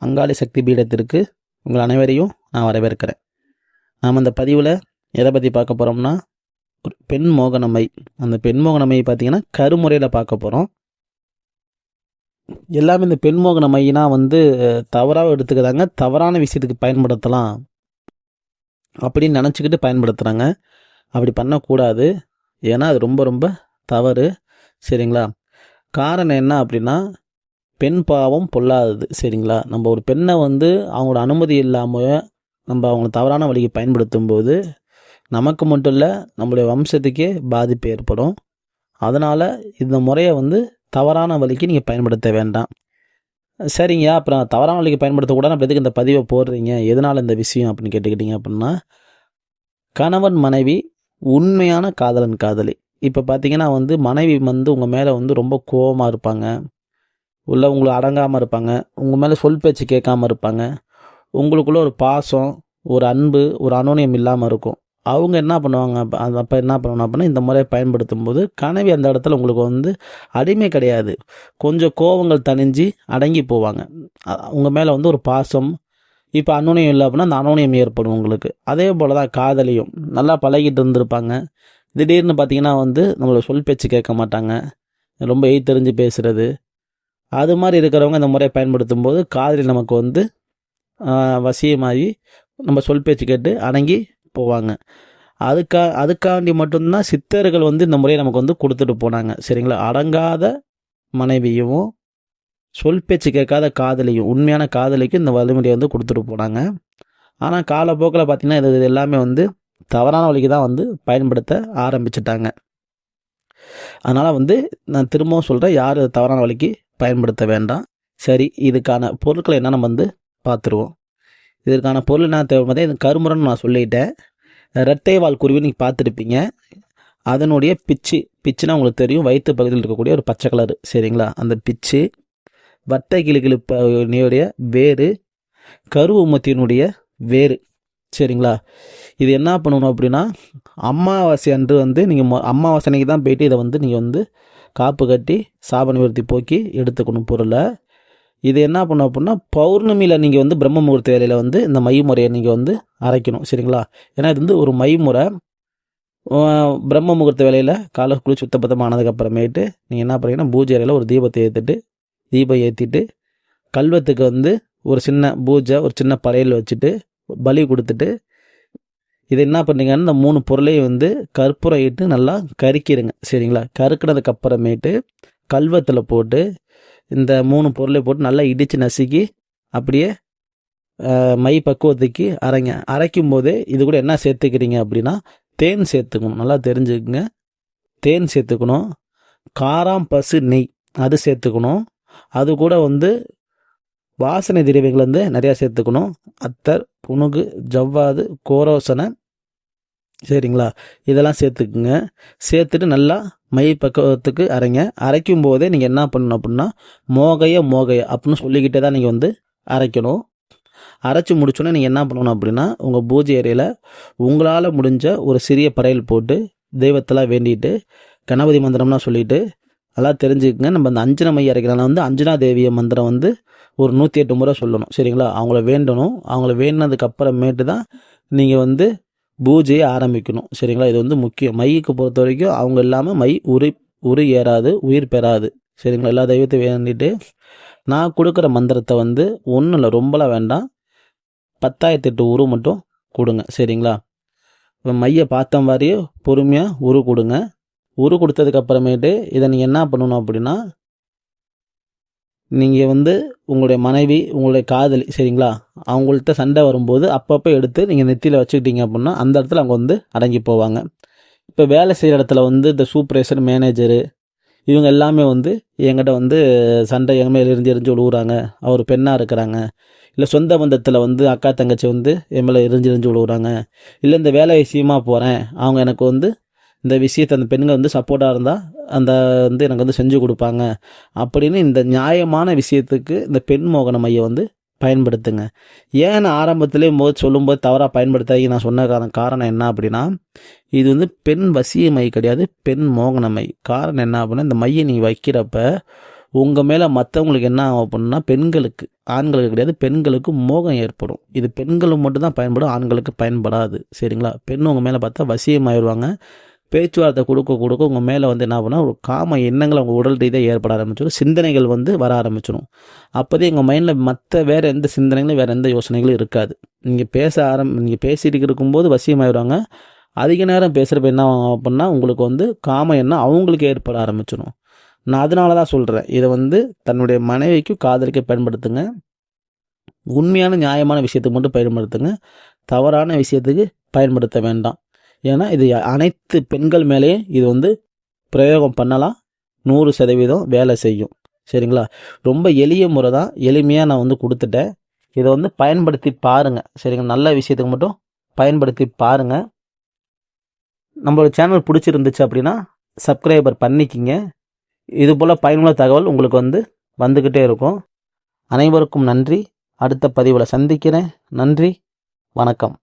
அங்காளி சக்தி பீடத்திற்கு உங்கள் அனைவரையும் நான் வரவேற்கிறேன். நாம் அந்த பதிவில் எதை பற்றி பார்க்க போகிறோம்னா, ஒரு பெண் மோகனமை. அந்த பெண் மோகனமை பார்த்திங்கன்னா கருமுறையில் பார்க்க போகிறோம். எல்லாமே இந்த பெண் மோகனமைனா தவறாக எடுத்துக்கிறாங்க, தவறான விஷயத்துக்கு பயன்படுத்தலாம் அப்படின்னு நினச்சிக்கிட்டு பயன்படுத்துகிறாங்க. அப்படி பண்ணக்கூடாது, ஏன்னா அது ரொம்ப ரொம்ப தவறு. சரிங்களா? காரணம் என்ன அப்படின்னா, பெண் பாவம் பொல்லாதது. சரிங்களா? நம்ம ஒரு பெண்ணை அவங்களோட அனுமதி இல்லாமல் நம்ம அவங்கள தவறான வழிக்கு பயன்படுத்தும் போது நமக்கு மட்டும் இல்லை, நம்மளுடைய வம்சத்துக்கே பாதிப்பு ஏற்படும். அதனால் இந்த முறையை தவறான வழிக்கு நீங்கள் பயன்படுத்த வேண்டாம். சரிங்க, அப்புறம் தவறான வழிக்கு பயன்படுத்தக்கூடாது, அப்படி எதுக்கு இந்த பதிவை போடுறீங்க, எதனால் இந்த விஷயம் அப்படின்னு கேட்டுக்கிட்டீங்க அப்படின்னா, கணவன் மனைவி உண்மையான காதலன் காதலி. இப்போ பார்த்தீங்கன்னா மனைவி உங்கள் மேலே ரொம்ப கோபமாக இருப்பாங்க, உள்ள உங்களை அடங்காமல் இருப்பாங்க, உங்கள் மேலே சொல் பேச்சு கேட்காமல் இருப்பாங்க, உங்களுக்குள்ளே ஒரு பாசம், ஒரு அன்பு, ஒரு அனோனியம் இல்லாமல் இருக்கும். அவங்க என்ன பண்ணுவாங்க, அப்போ என்ன பண்ணுவாங்க அப்படின்னா, இந்த முறையை பயன்படுத்தும் போது கனவி அந்த இடத்துல உங்களுக்கு அடிமை கிடையாது, கொஞ்சம் கோபங்கள் தணிஞ்சு அடங்கி போவாங்க. உங்கள் மேலே ஒரு பாசம், இப்போ அனோனியம் இல்லை அப்படின்னா அந்த அனோனியம் ஏற்படும் உங்களுக்கு. அதே போல் தான் காதலியும் நல்லா பழகிட்டு இருந்திருப்பாங்க. திடீர்னு பார்த்தீங்கன்னா நம்மளை சொல் பேச்சு கேட்க மாட்டாங்க, ரொம்ப தெரிஞ்சு பேசுகிறது, அது மாதிரி இருக்கிறவங்க இந்த முறையை பயன்படுத்தும் போது காதலி நமக்கு வசியமாகி நம்ம சொல் பேச்சு கேட்டு அடங்கி போவாங்க. அதுக்காண்டி மட்டும்தான் சித்தர்கள் இந்த முறையை நமக்கு கொடுத்துட்டு போனாங்க. சரிங்களா? அடங்காத மனைவியும் சொல் பேச்சு கேட்காத காதலியும், உண்மையான காதலிக்கும் இந்த வழிமுறையை கொடுத்துட்டு போனாங்க. ஆனால் காலப்போக்கில் பார்த்திங்கன்னா இது எல்லாமே தவறான வழிக்கு தான் பயன்படுத்த ஆரம்பிச்சிட்டாங்க. அதனால் நான் திரும்பவும் சொல்கிறேன், யார் தவறான வழிக்கு பயன்படுத்த வேண்டாம். சரி, இதுக்கான பொருட்களை என்ன நம்ம பார்த்துருவோம். இதற்கான பொருள் என்ன தேவைப்படுது, இது கருமுறைன்னு நான் சொல்லிட்டேன். இரட்டை வால் குருவி நீங்கள் பார்த்துருப்பீங்க, அதனுடைய பிச்சுனா உங்களுக்கு தெரியும், வயிற்று பகுதியில் இருக்கக்கூடிய ஒரு பச்சை கலர். சரிங்களா? அந்த பிச்சு, வட்டை கிளிகிழிப்பனுடைய வேறு, கருவுமத்தினுடைய வேறு. சரிங்களா? இது என்ன பண்ணணும் அப்படின்னா, அமாவாசை அன்று நீங்கள் அமாவாசை அன்னைக்கு தான் போயிட்டு இதை நீங்கள் காப்பு கட்டி சாப நிவர்த்தி போக்கி எடுத்துக்கணும் பொருளை. இது என்ன பண்ணணும் அப்படின்னா, பௌர்ணமியில் நீங்கள் பிரம்ம முகூர்த்த வேலையில் இந்த மை முறையை நீங்கள் அரைக்கணும். சரிங்களா? ஏன்னா இது ஒரு மை முறை. பிரம்ம முகூர்த்த வேலையில் காலை குளிச்சு சுத்தபத்தமானதுக்கப்புறமேட்டு நீங்கள் என்ன பண்ணுறீங்கன்னா, பூஜை அறையில் ஒரு தீபம் ஏற்றிட்டு கல்வத்துக்கு ஒரு சின்ன பூஜை, ஒரு சின்ன படையல் வச்சுட்டு பலி கொடுத்துட்டு, இது என்ன பண்ணுறீங்கன்னா, இந்த 3 பொருளையும் கற்பூரம் இட்டு நல்லா கருக்கிடுங்க. சரிங்களா? கருக்கினதுக்கு அப்புறமேட்டு கல்வத்தில் போட்டு இந்த 3 பொருளை போட்டு நல்லா இடித்து நசுக்கி அப்படியே மை பக்குவத்துக்கு அரைக்கும் போதே இது கூட என்ன சேர்த்துக்கிறீங்க அப்படின்னா, தேன் சேர்த்துக்கணும். நல்லா தெரிஞ்சுக்குங்க, தேன் சேர்த்துக்கணும். காராம் பசு நெய் அது சேர்த்துக்கணும். அது கூட வாசனை திரவியங்கள் நிறையா சேர்த்துக்கணும். அத்தர், புனுகு, ஜவ்வாது, கோரோசனை. சரிங்களா? இதெல்லாம் சேர்த்துக்குங்க. சேர்த்துட்டு நல்லா மை பக்குவத்துக்கு அரைக்கும் போதே நீங்கள் என்ன பண்ணணும் அப்படின்னா, மோகைய அப்படின்னு சொல்லிக்கிட்டே தான் நீங்கள் அரைக்கணும். அரைச்சி முடிச்சோன்னே நீங்கள் என்ன பண்ணணும் அப்படின்னா, உங்கள் பூஜை அறையில் உங்களால் முடிஞ்ச ஒரு சிறிய படையல் போட்டு தெய்வத்தெல்லாம் வேண்டிட்டு கணபதி மந்திரம்லாம் சொல்லிவிட்டு நல்லா தெரிஞ்சுக்குங்க. நம்ம அந்த அஞ்சனா மை அரைக்கலாம் அஞ்சனா தேவிய மந்திரம் ஒரு 108 முறை சொல்லணும். சரிங்களா? அவங்கள வேண்டணும். அவங்கள வேண்டினதுக்கு அப்புறமேட்டு தான் நீங்கள் பூஜையை ஆரம்பிக்கணும். சரிங்களா? இது முக்கியம். மைக்கு பொறுத்த வரைக்கும் அவங்க இல்லாமல் மை உரு ஏறாது, உயிர் பெறாது. சரிங்களா? எல்லா தெய்வத்தையும் வேண்டிட்டு நான் கொடுக்குற மந்திரத்தை ஒன்றும் இல்லை, ரொம்பலாம் வேண்டாம், 10,008 உரு மட்டும் கொடுங்க. சரிங்களா? மையை பார்த்த மாதிரியே பொறுமையாக உரு கொடுங்க. உரு கொடுத்ததுக்கு அப்புறமேட்டு இதை நீங்கள் என்ன பண்ணணும் அப்படின்னா, நீங்கள் உங்களுடைய மனைவி, உங்களுடைய காதலி, சரிங்களா, அவங்கள்ட்ட சண்டை வரும்போது அப்பப்போ எடுத்து நீங்கள் நெத்தியில் வச்சுக்கிட்டீங்க அப்படின்னா அந்த இடத்துல அவங்க அடங்கி போவாங்க. இப்போ வேலை செய்கிற இடத்துல இந்த சூப்பர்வைசர், மேனேஜரு, இவங்க எல்லாமே என்கிட்ட சண்டை எங்கள் மேலே எரிஞ்சு விழுவுறாங்க, அவர் பெண்ணாக இருக்கிறாங்க, இல்லை சொந்த பந்தத்தில் அக்கா தங்கச்சி என் மேலே எரிஞ்சு விழுவுறாங்க, இல்லை இந்த வேலை விஷயமாக போகிறேன், அவங்க எனக்கு இந்த விஷயத்தை அந்த பெண்கள் சப்போர்ட்டாக இருந்தால் அந்த எனக்கு செஞ்சு கொடுப்பாங்க அப்படின்னு இந்த நியாயமான விஷயத்துக்கு இந்த பெண் மோகன மையை பயன்படுத்துங்க. ஏன் ஆரம்பத்திலே சொல்லும்போது தவறாக பயன்படுத்தாங்க நான் சொன்ன காரணம் என்ன அப்படின்னா, இது பெண் வசிய மை கிடையாது, பெண் மோகன மை. காரணம் என்ன அப்படின்னா, இந்த மையை நீங்கள் வைக்கிறப்ப உங்கள் மேலே மற்றவங்களுக்கு என்ன ஆகும் அப்படின்னா பெண்களுக்கு, ஆண்களுக்கு கிடையாது, பெண்களுக்கு மோகம் ஏற்படும். இது பெண்களுக்கு மட்டும்தான் பயன்படும், ஆண்களுக்கு பயன்படாது. சரிங்களா? பெண் உங்கள் மேலே பார்த்தா வசியமாயிடுவாங்க. பேச்சுவார்த்தை கொடுக்க உங்கள் மேலே வந்து என்ன பண்ணால் ஒரு காம எண்ணங்கள் அவங்க உடல் ரீதியாக ஏற்பட ஆரம்பிச்சிடும். சிந்தனைகள் வந்து வர ஆரம்பிச்சிடும். அப்போதே எங்கள் மைண்டில் மற்ற வேறு எந்த சிந்தனைகளும் வேறு எந்த யோசனைகளும் இருக்காது. நீங்கள் பேசிட்டு இருக்கும்போது வசியமாயிடுவாங்க. அதிக நேரம் பேசுகிறப்ப என்ன ஆகும் அப்படின்னா உங்களுக்கு வந்து காம எண்ணம் அவங்களுக்கு ஏற்பட ஆரம்பிச்சிடும். நான் அதனால தான் சொல்கிறேன், இதை வந்து தன்னுடைய மனைவிக்கு காதலிக்க பயன்படுத்துங்க. உண்மையான நியாயமான விஷயத்துக்கு மட்டும் பயன்படுத்துங்க. தவறான விஷயத்துக்கு பயன்படுத்த வேண்டாம். ஏன்னா இது அனைத்து பெண்கள் மேலேயும் இது வந்து பிரயோகம் பண்ணலாம். 100% வேலை செய்யும். சரிங்களா? ரொம்ப எளிய முறை தான், எளிமையாக நான் வந்து கொடுத்துட்டேன். இதை வந்து பயன்படுத்தி பாருங்கள். சரிங்களா? நல்ல விஷயத்துக்கு மட்டும் பயன்படுத்தி பாருங்கள். நம்மளோட சேனல் பிடிச்சிருந்துச்சு அப்படின்னா சப்ஸ்கிரைபர் பண்ணிக்கிங்க. இதுபோல் பயனுள்ள தகவல் உங்களுக்கு வந்து வந்துக்கிட்டே இருக்கும். அனைவருக்கும் நன்றி. அடுத்த பதிவில் சந்திக்கிறேன். நன்றி, வணக்கம்.